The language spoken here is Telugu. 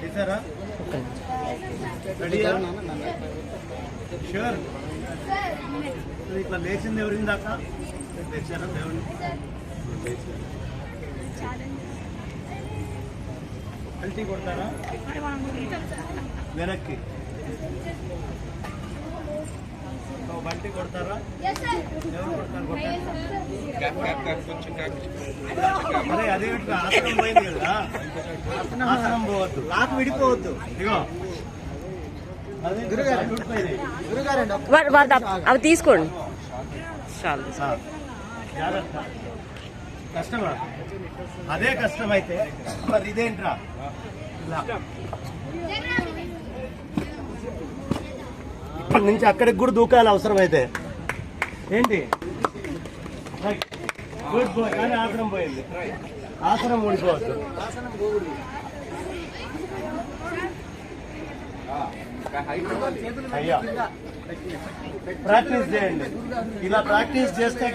చేశారా? రెడీయా? షూర్. ఇట్లా లేచింది ఎవరింది దాకా లేచారా? దేవుడిని కల్టీ కొడతారా? వెనక్కి బంటి కొడతారా? ఎవరు కొడతారు? అదే అదే ఆసనం పోయింది కదా, ఆసనం పోవద్దు, లాక్ విడిపోవద్దు. ఇగో అవి తీసుకోండి. చాలు జాగ్రత్త. కష్టమా? అదే కష్టమైతే మరి ఇదేంట్రా? ఇప్పటి నుంచి అక్కడికి కూడా దూకాలి అవసరమైతే. ఏంటి గుడ్ బాయ్. కానీ ఆసనం పోయింది, ఆసనం ఊడిపోవద్దు. అయ్యా ప్రాక్టీస్ చేయండి. ఇలా ప్రాక్టీస్ చేస్తే